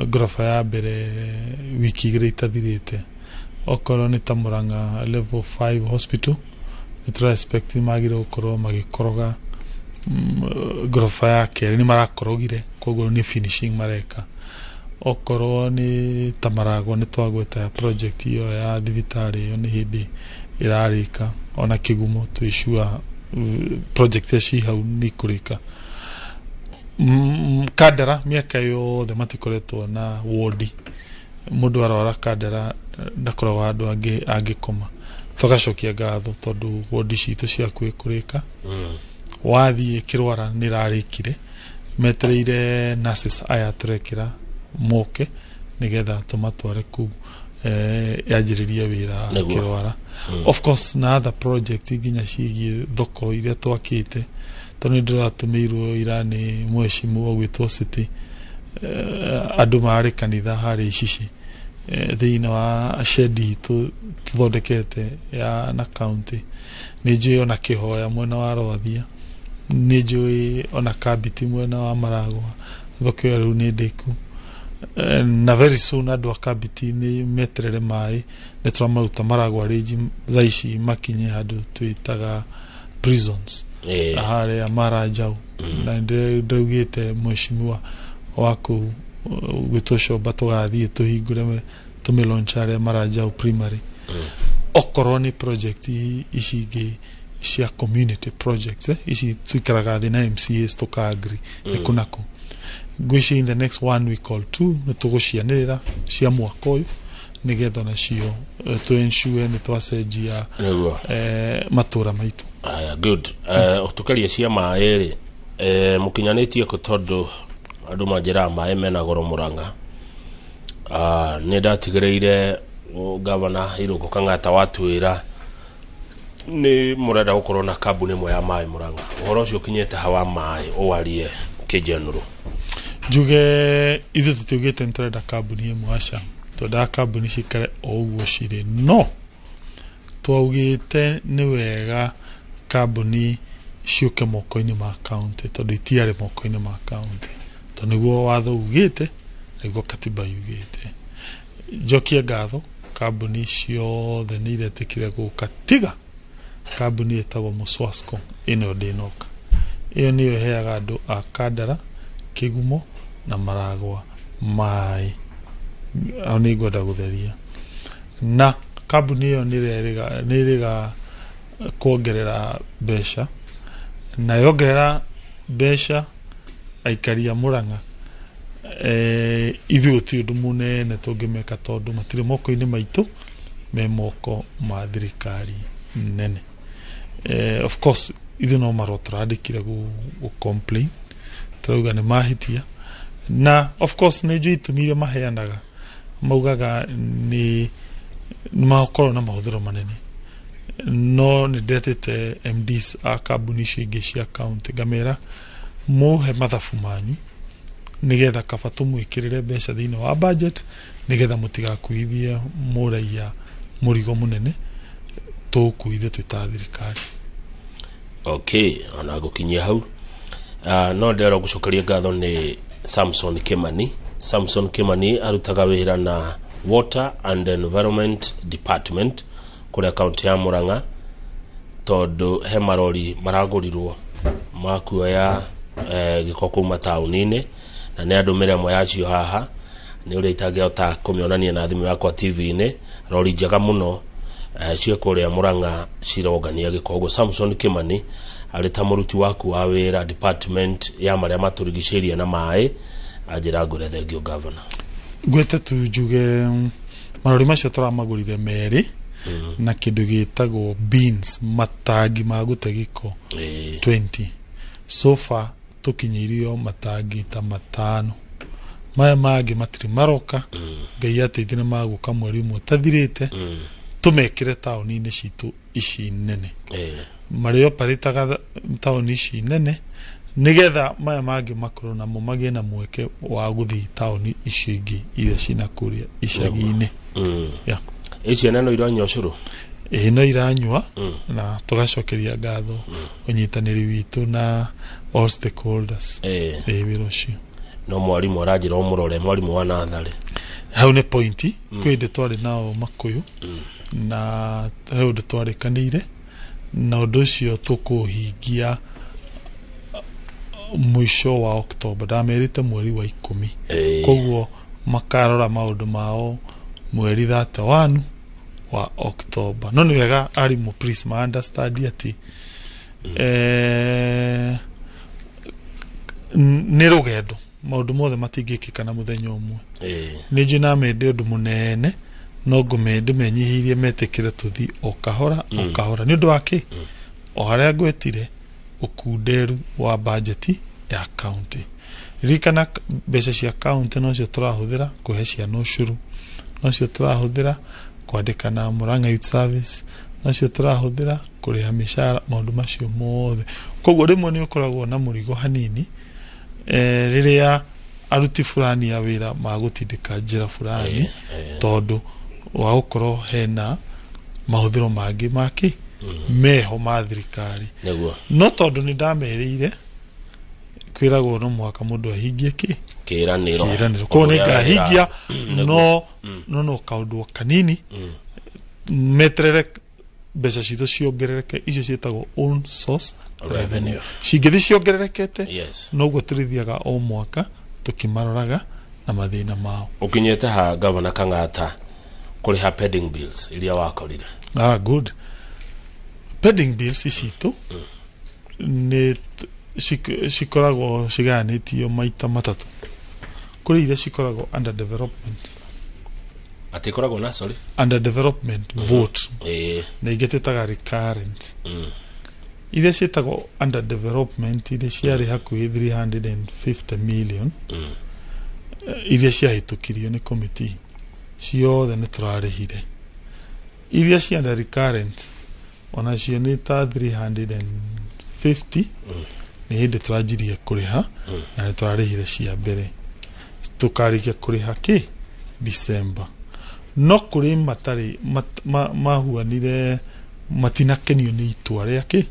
ngoroba ya mbere wiki igĩrĩ itathirĩte. Okorwo nĩ ta Murang'a level 5 hospital nĩ tũra expect magĩrĩirwo gũkorwo magĩkoroga ngoroba ya kerĩ, nĩ marakorogire koguo nĩ finishing mareka. Okorwo nĩ ta Maragwa nĩ twagweta project ĩyo ya thibitarĩ ĩyo nĩ hĩndĩ ĩrarĩka, ona Kĩgumo twĩcua project ya hau nĩ kũrĩka. Kandara mĩaka yothe matikoretwo na wodi, mũndũ arwara Kandara ndakoragwo handũ angĩkoma, tũgacokia ngatho tondũ wodi citũ ciakuĩ kũrĩka. Wathiĩ Kĩrwara nĩ rarĩkire, metereire nurses aya tũrekĩra moke nĩgetha tũmatware kũu yanjĩrĩria wĩra Kĩrwara. Of course na other project nginya ciĩgiĩ thoko iria twakĩte, tondũ nĩ ndĩratũmĩirwo ira nĩ mheshimiwa gwĩtwo City, andũ marĩ kanitha harĩ Icici thĩinĩ wa shedi tũthondekete ya na county. Nĩ njũĩ ona Kĩhoya mwena wa Rwathia, nĩ njũĩ ona Kabiti mwena wa Maragwa, thoko ĩyo rĩu nĩ ndĩku na very soon andũ a Kabiti nĩ meterere maĩ, nĩ tũramaruta Maragwa range thaa ici makinye handũ twĩtaga prisons harĩa Maranjau, na ndaugĩte mheshimiwa wako gwĩtwo Shoba tũgathiĩ tũhingũre tũmĩlaunch harĩa Maranjau primary. Okorwo nĩ project ici ingĩ cia community projects ici twikaraga thĩ na MCAs tukagri nĩkunako ngwici in the next 1 week or 2 nĩtũgũcianĩrĩra cia mwaka ũyũ nĩgetha nacio tũensure nĩtwacenjia matũra maitũ. Good. Tukaria cia maĩ mukinyanĩtie kũ tondũ andũ manjĩra maĩ mena goro Murang'a. Nĩ ndatigĩrĩire gavana Irũngũ Kang'ata watwĩra nĩ mũrenda gũkorwo na kambuni ĩmwe ya maĩ Murang'a. Ũhoro ũcio ũkinyĩte hawa maĩ ũwarie kĩgenerũ. Njuge ithuĩ tũtiugĩte nĩtũrenda kambuni ĩmwe aca twendaga kambuni cikare o ũguo cirĩ, no twaugĩte nĩ wega kambuni ciũke moko-inĩ ma county tondũ itiarĩ moko-inĩ ma county tondũ nĩguo watho ugĩte nĩguo katiba yugĩte. Njokie ngatho kambuni ciothe nĩ iretĩkire gũka tiga kambuni ĩtagwo Muswasco ĩno ndĩnoka. Ĩyo nĩyo ĩheaga andũ a Kandara, Kĩgumo na Maragwa maĩ. Ao nĩ ngwenda gũtheria na kambuni ĩyo nĩ ĩrĩga kuongerera mbeca na yongerera mbeca aikari a Murang'a ithuĩ ti ũndũ mũnene tũngĩmeka tondũ matirĩ moko-inĩ maitũ, me moko ma thirikari nene. Of course ithuĩ no marũa tũrandĩkire gũ complain turauga nĩ mahĩtia na of course nĩ njũĩ itũmi iria maheanaga maugaga nĩ makorwo na mahũthĩro manene, no nĩ ndetete MDs a kambuni icio ingĩ cia county ngamera muhe mathabu manyu nigetha kaba tũmwĩkĩrĩre mbeca thĩinĩ wa budget nigetha mũtigakuithie mũraia mũrigo mũnene tũkuithe twĩta thirikari. Okay, ona gũkinyia hau no ndero gũcokeria ngatho nĩ Samson Kimani. Samson Kimani arutaga wĩra na Water and Environment Department kũrĩa kaunti ya Murang'a tondũ he marori maragũrirwo makuoya gĩko kuma taũni-inĩ na nĩ andũ mĩremwe yacio haha nĩ ũrĩa itangĩhota kũmĩonania na thimũ yakwa TV-inĩ. Rori njega mũno cia kũrĩa Murang'a cirongania gĩko. Ũguo Samson Kimani arĩ ta mũruti waku wa wĩra department ya marĩa matũrigicĩirie na maĩ ajira ngũre thengio governor. Gwete tu njuge marori macio tũramagũrire merĩ na kĩndũ gĩtagwo beans matangi ma gũte gĩko 20 so far tũkinyĩirio matangi ta 5 maya mangĩ matirĩ maroka ngai ateithie magũka mweri ũmwe tathirĩte tumekire taũni-inĩ citũ ici nene marĩ operataga taũni ici nene nigetha maya mangĩ makorwo namo magĩe na mweke wa gũthiĩ taũni icio ingĩ iria cina kũrĩa icagi-inĩ. Icio neno iranyua ũcũrũ? No iranyua na tũgacokeria ngatho ũnyitanĩri witũ na all stakeholders wĩra ũcio. No mwarimũ aranjĩra ũmũrore mwarimũ wa natharĩ hau nĩ pointi kwĩ ndĩ twarĩ nao Makũyũ na he ũndũ twarĩkanĩire na ũndũ ũcio tũkũhingia mwisho wa Oktoba. Ndamerĩte mweri wa 10 koguo makarora maũndũ mao mweri 31 wa Oktoba. No nĩ wega arimũ please ma understand atĩ nĩ rũgendo, maũndũ mothe matingĩkĩka na mũthenya ũmwe. Nĩ njũĩ na mende ũndũ mũnene no ngũmende menyihirie metĩkĩre tũthi o kahora o kahora nĩ ũndũ wa kĩ o harĩa ngwetire ũkunderu wa budget ya county. Ririkana mbeca cia county no cio tũrahũthĩra kũhe ciana ũcũrũ, no cio tũrahũthĩra kwandĩka na Murang'a Youth Service, no cio tũrahũthĩra kũrĩha mĩcara, maũndũ macio mothe. Koguo rĩmwe nĩ ũkoragwo na mũrigo hanini rĩrĩa aruti fulani ya wĩra magũtindĩka njĩra fulani tondũ wa gũkorwo hena mahũthĩro mangĩ makĩ meho ma thirikari. No tondũ nĩ ndamerĩire kwĩragwo no mwaka mũndũ ahingie kĩ kĩranĩro koguo nĩ ngahingia no kaũndũ kanini meterere mbeca citũ ciongerereke, icio ciĩtagwo own source revenue. Cingĩthi ciongererekete noguo tũrĩthiaga o mwaka tũkĩmaroraga na mathĩna mao. Ũkinyĩte ha Governor Kang'ata kũrĩha pending bills iria wakorire? Good. pending bills icitå nä cikoragwo cigayanätio maita matatå kå rä iria cikoragwo under development atikoragwo na sorry under development vote na ingä twä taga recurrent iria ciätagwo under development iria ciarä hakuhä 350 million iria ciahätå kirio nä committee ciothe nä tå rarä hire iria cia under recurrent onacio nä ta 350 nä hä ndä tå ranjirie kå rä ha na nä tå rarä hire cia mbere tå karä kia kå rä ha kä December no kå rä matarä mahuanire matinakenio nä itua rä akä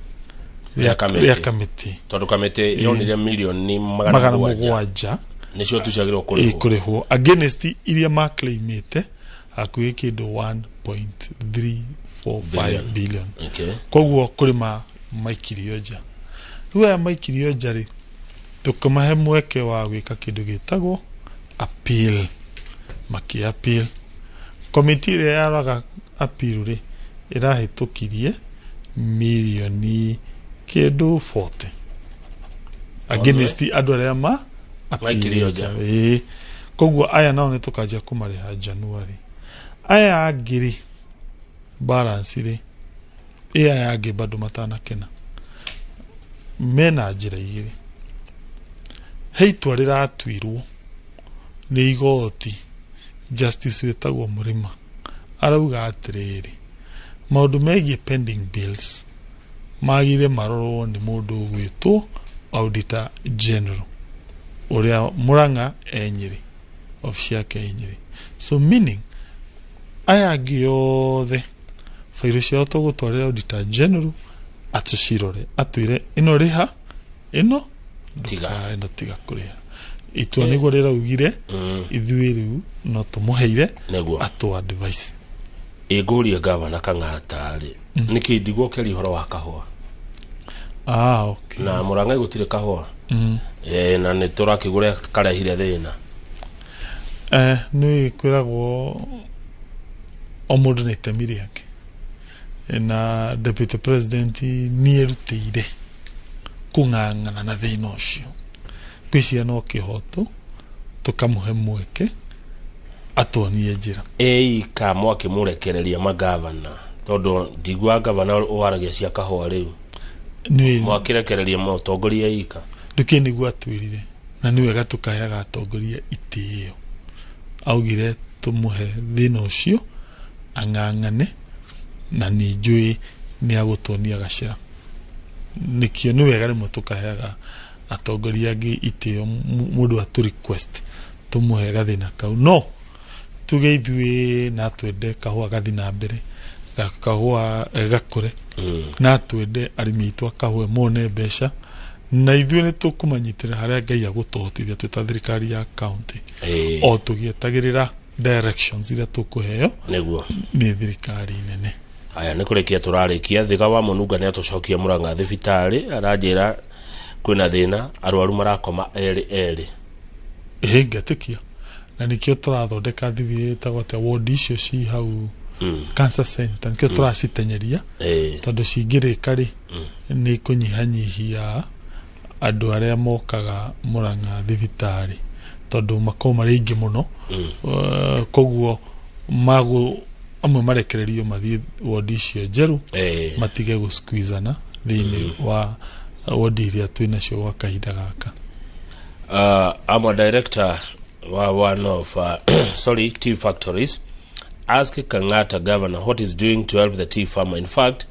rä a kamä tondå kamä yonire milioni magana mũgwanja nä cio tuciagä kå rä hwo against iria maclaimä te hakuhä kä ndå 1.345 billion koguo kå rä maikirio nja rä u aya maikirio nja rä tå kä mahe mweke wa gwä ka kä ndå gä tagwo appeal makä appeal komiti ä rä a yaraga appeal rä ä rahä tå kirie milioni kä ndå 40 against andå arä a maikirio nja koguo aya nao nä tå kanjia kå marä ha January aya angä rä balance rä aya angä bado matanakena mena njä ra igä rä he itua rä ratuirwo nä igoti justice wä tagwo må rä ma arauga atä rä rä maå ndå megiä pending bills magire marorwo nä må ndå å gwä two auditor general å rä a Murang'a enyä rä ofisi yake enyä rä so meaning aya angä othe fairo ciao tå gå twarä auditor general atå cirore atwä re ä no rä ha ä no tiga kå rä ha itua nä guo rä raugire ithuä rä u no tå må heire atå advice ngå rie gavana Kang'ata rä nä kä ndigwo kä ri horo wa kahåa okay. na Murang'a gå tirä kahåa na nä tå rakä gå rä a karehire thä na nä kwä ragwo o må ndå nä itemi rä ake na deputy president nä erutä ire kå ng'ang'ana na thä na å cio kwä cia no kä hoto tå kamå he mweke atwonie njä ra ika mwakä må rekereria magavana tondå ndigua gavana å waragia cia kahåa rä u mwakä rekereria mũtongoria ika ndå kä nä guo atwä rire na nä wega tå kaheaga atongoria itä ä yo augire tå må he thä na å cio ang'ang'ane na nä njå nä agå twonia gacera nä kä o nä wega rä mwe tå kaheaga atongoria angä itä yo må ndå atå request tå må he gathä na kau no tuge ithuä na twende kahåa gathi na mbere kahåa gakå re na twende arĩmi aitũ a kahũa mone mbeca na ithuĩ nĩ tũkũmanyitĩra harĩa Ngai agũtũhotithia twĩ ta thirikari ya county o tũgĩetagĩrĩra directions iria tũkũheo nĩ thirikari nene. Aya nĩ kũrĩkia tũrarĩkia Thiga wa Mũnunga nĩ atũcokia Murang'a thibitarĩ aranjĩra kwĩna thĩna arwaru marakoma erĩ ngetĩkia na nĩkĩo tũrathondeka thibitarĩ ĩtagwo atĩa ward icio ci hau cancer center nĩkĩo tũracitenyeria tondũ cingĩrĩka rĩ nĩ kũnyihanyihia andũ arĩa mokaga Murang'a thibitarĩ tondũ makorwo marĩ aingĩ mũno koguo amwe marekererio mathiĩ ward icio njerũ matige gũsqueezana thĩinĩ wa ward iria twĩnacio gwa kahinda gaka. I'm a director wa one of tea factories. Ask Kang'ata governor what is doing to help the tea farmer. In fact,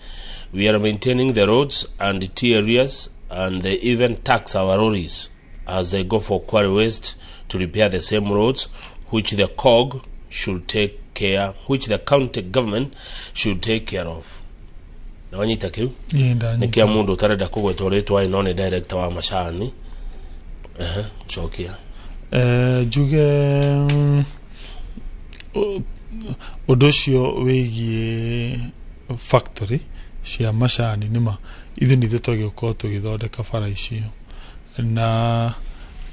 we are maintaining the roads and the tea areas, and they even tax our lorries as they go for quarry waste to repair the same roads, which the COG should take care, which the county government should take care of. Na wanyita kiu? Nikia mundu utareda kugwetwo ritwa ino ni director wa macani. Chokia. Juge ũndũ ũcio wĩgiĩ factory cia macani nĩma ithuĩ nĩ tũgĩũka tũgĩthondeka bara icio na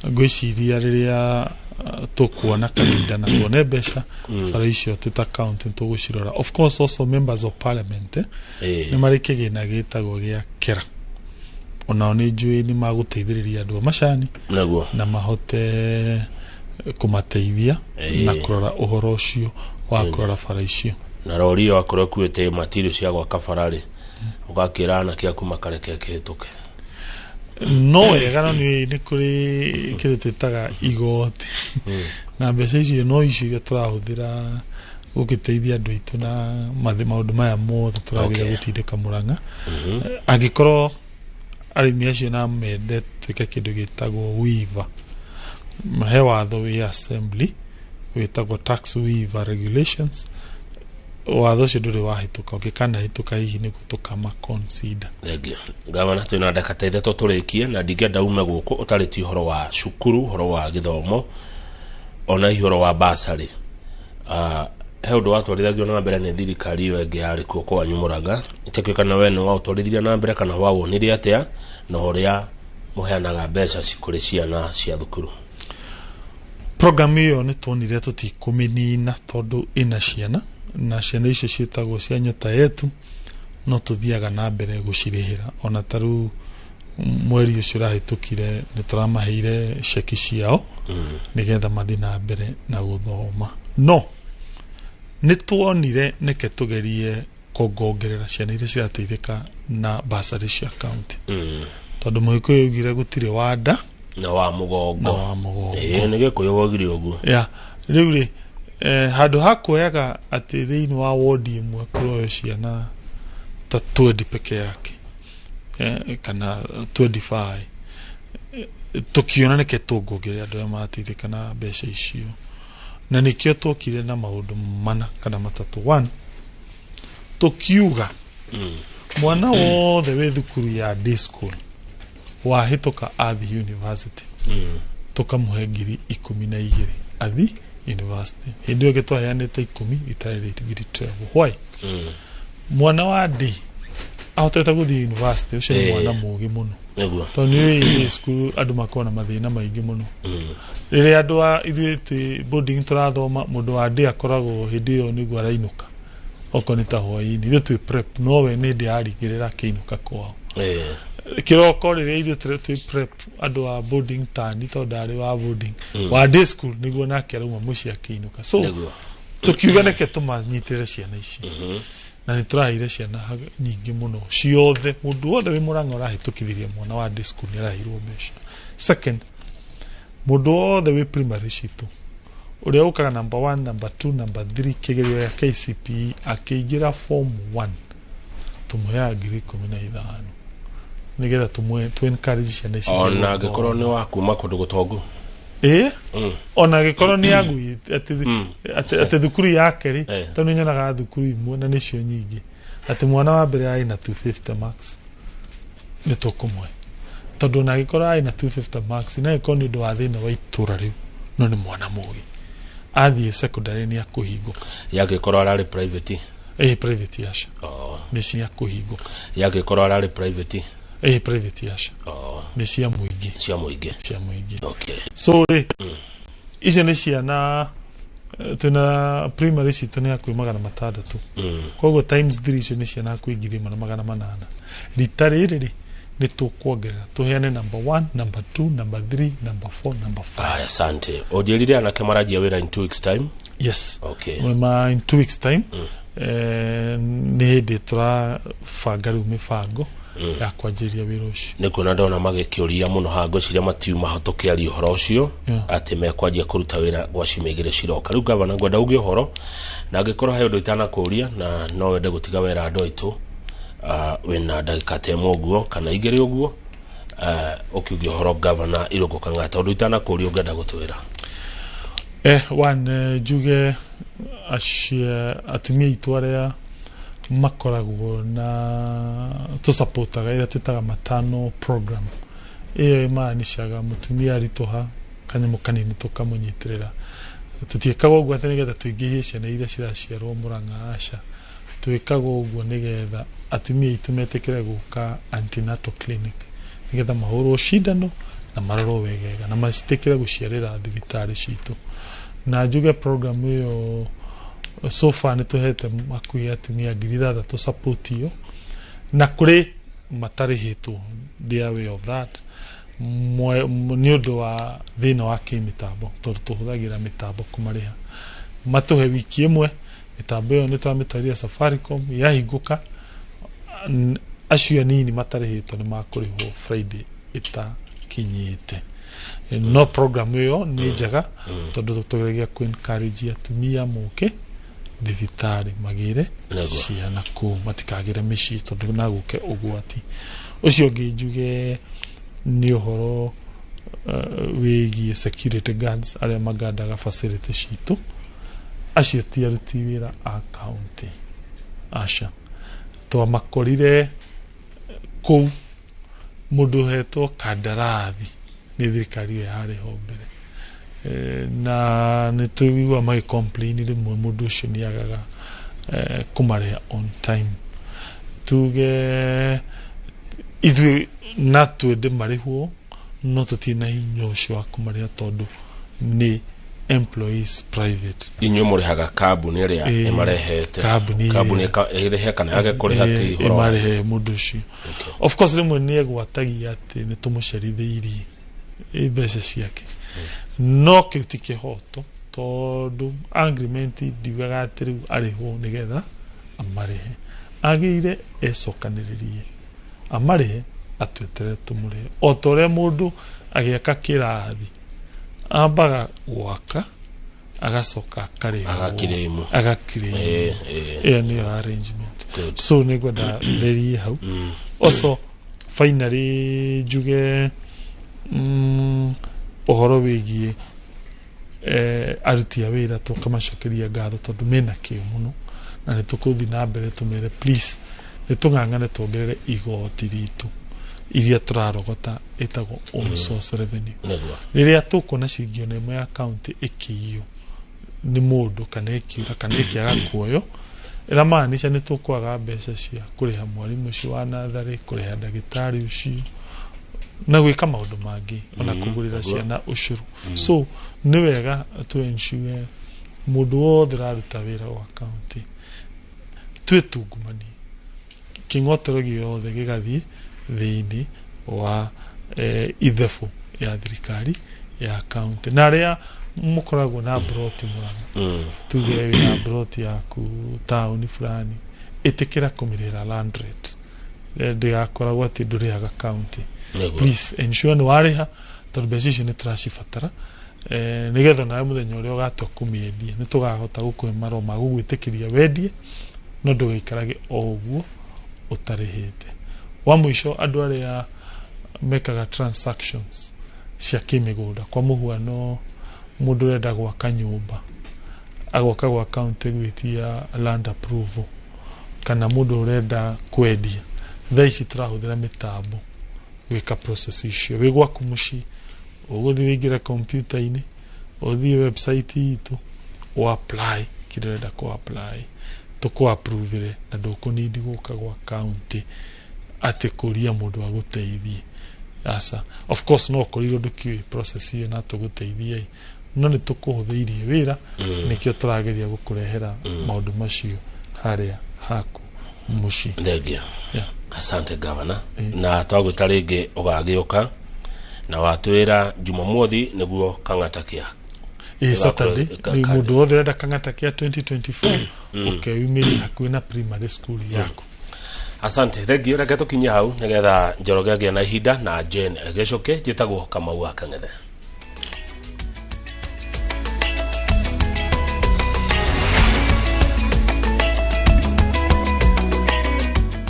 ngwĩciria rĩrĩa tukuona kahinda na tuone mbeca bara icio tuta county tugucirora. Of course also members of parliament ni mari kigina gitagwo gia kera onao ni njui ni maguteithiriria andu macani na mahote kumateithia na kurora uhoro ucio wa kurora bara icio na rori yo akorwo kuete material cia gwa kabarari ugakira na kia kumakareke kihituke no wega ni kuri kirititaga igoti na mbeca icio no icio turahuthira gukiteithia andu itu na maundu maya mothe turagira gutindika Murang'a angikorwo arimi acio na mende twike kindu gitagwo weaver he watho wi assembly witagwo tax weaver regulations watho ucio nduri wahituka ukikana hituka hihi ni gutukama consider thegio gavana twina ndakata ithe turikie na ndingenda ume guku utariti horo wa cukuru horo wa githomo ona horo wa basari he undu watwarithagio na mbere ni thirikari iyo enge yari kuo kwa Murang'a itekana we no watwarithia na mbere kana wawonire atia na horia muheanaga mbeca cikuri ciana cia thukuru. Program iyo ni tuonire tutikuminina tondu ina ciana na ciana icio cietagwo cia nyota yetu no tuthiaga na mbere gucirihira ona taru mweri ucio rahitukire ni turamaheire ceki ciao nigetha mathi na mbere na guthoma no ni tuonire nike tugerie kugongerera ciana iria cirateithika na basari cia county tondu muhiko yugire gutire wanda na wa mugongo ni gikuyo wogire uguo riu ri handu hakuoyaga ati thiini wa ward imwe kuroyo ciana ta 20 peke yake kana 25 tukiona nike tugongere andu ya mateithika na mbeca icio na nikio tukire na maundu mana kana matatu. 1 tukiuga mwana wothe we thukuru ya day school wahituka Athi University tukamuhe ngiri 12 Athi University hindio gitwaheanite 10 itarire ngiri 12 why mwana wa day ahotete guthi university ucio ni mwana mugi muno to ni school andu makona mathina maingi muno rire andu a ithuite boarding turathoma mundu wa day akoragwo hindi iyo niguo arainuka okonita hoi-ini ithu twi prep no we ni ndi aringirira kiinuka kwao kiroko rire ithu twi prep andu a boarding tani to ndari wa boarding wa day school niguo nake arauma muci akiinuka so tukiuga neke tumanyitirire ciana ici na ni turaire ciana nyingi muno ciothe mundu wothe wi Murang'a urahitukithirie mwana wa day school ni arahirwo mbeca. Second, mundu wothe wi primary citu uria ukaga number 1 number 2 number 3 kigerio ya KCPE akiingira form 1 tumuhea ngiri 15 nigetha tu encourage ciana ici ona gikorwo ni wa kuma kundu gutongu ona gikorwo ni yangu ati thukuru yake ri tanu nyonaga thukuru imwe na nicio nyingi ati mwana wa mbere ai na 250 marks ni tukumwe tondu na gikorwo ai na 250 marks na iko ni ndo wa thina wa itura riu no ni mwana mugi athie secondary ni akuhinguka yagikorwo arari private private yasha ni cia kuhinguka yagikorwo arari private private yasha ni cia muingi okay so icio ni ciana tuna primary citu ni akwi 600 koguo times 3 icio ni ciana akwi 800 ritariri ni tukuongerera tuheane number 1 number 2 number 3 number 4 number 5 asante ojirire ana kamarajia wera in 2 weeks time yes okay ma in 2 weeks time ni ndi tura fangaru mifango ya kwanjiria wira ucio ni kuna ndona magikiuria muno hango ciria matiu mahotoke ari horo ucio ati mekwanjia kuruta wira gwa cimegire ciroka riu gavana ngwenda ugie horo na agikorwo he undu itana kuria na no wende gutiga wira andu aitu wena ndagika temo uguo kana igere uguo ukiugia horo gavana Irungu Kang'ata undu itana kuria ungenda gutwira juge atumia itwarea makoragwo na to supportaga ira tutaga matano program iyo imanishaga mutumia aritoha kanyamu kanini tukamunyitirira tutiekaga uguo ati nigetha tuingihie ciana iria ciraciarwo Murang'a aca twikaga uguo nigetha atumia itumetekere guka antenatal clinic nigetha mahurwo cindano na maroro wegega na macitekera guciarira thibitari citu na njuge program iyo so far nituhete makuya atumia 3,000 support iyo na kuri matarihitwo they are aware of that ni undu wa thina wa kimitambo tondu tuhuthagira mitambo kumariha matuhe wiki imwe mitambo iyo ni twamitaria Safaricom yahinguka acio nini matarihitwo ni makurihwo Friday itakinyite no program iyo ni njega tondu tugeregia ku encourage atumia moke thibitari magire ciana ku matikagire mici tondu naguke ugwati ucio nginjuge ni uhoro wigi security guards aria magandaga facility citu acio ti aruti wira a county asha to makorire ku mundu hetwo kandarathi ni thirikari ya hariho mbere na nituigua mai complain rimwe mundu ucio ni agaga kumare on time tuge ithu natwende marihwo no tutina hinyo ucio wa kumaria tondu ni employees private inyo murihaga kabuni iria imarehete kabuni irehe kana yage kuriha ti imarehe mundu ucio of course rimwe ni egwatagia ati ni tumuceritheirie ibeca ciake no kitike hoto tondu agreement ndigaga atiri ariho nigetha amarehe agire ecokaniririe amarehe atwetere tumure otore mundu agiaka kirathi ambaga gwaka agacoka kare agakire ni arrangement so ni gwenda theri hau also finally juge ohoro wigie aruti a wira tukamacokeria ngatho tondu mena kiu muno na nitukuthi na mbere tumere please nitungangane tuongerere igoti ritu iria turarogota etago on source revenue riria tukona cingio nemo ya county ikiyo ni mundu kana ikiura kana ikiaga kuoyo ira maanisha nitukwaga mbeca cia kuriha mwarimu ucio wa nathari kuriha ndagitari ucio na gwika maundu mangi ona kugurira ciana ucuru so ni wega to ensure mundu wothe raruta wira wa county twetungumani kingotero giothe gigathie thiini wa ithefu ya thirikari ya county na ria mukoragwo na broti mwana tuge na broti ya ku town fulani itikira kumirira land rate ndigakoragwo ati ndurihaga county please ensure ni wariha tondu mbeca icio ni turacibatara nigetha nawe muthenya uria ugatua kumiendia ni tugahota gukuhe marua ma gugwitikiria wendie no ndugaikarage o uguo utarihite wa mwisho andu aria mekaga transactions cia kimigunda kwa muhuano mundu renda gwaka nyumba agoka gwa county gwitia land approval kana mundu renda kwendia thaici turahuthira mitambo gwika process icio wigwa kumushi uguthi wingira computer ini uthi website itu o apply kirenda ko apply tuko approve na ndukunidi guka gwa county ate kuria mundu aguteithie asa of course no koriro ndukiwe process hiyo na tuguteithie no ni tukuhutheirie wira nikio turageria gukurehera maundu macio haria haku mushi ndegia asante governor na twagwita ringi ugagiuka na watwira Jumamothi niguo kang'atakia Saturday ni mundu wothe renda kang'atakia 2025 ukeyumiri hakuhi na primary school yako asante thegio reke tukinya hau nigetha Njoroge agia na ihinda na Jane Geshoke jitagwo Kamau Akang'ethe.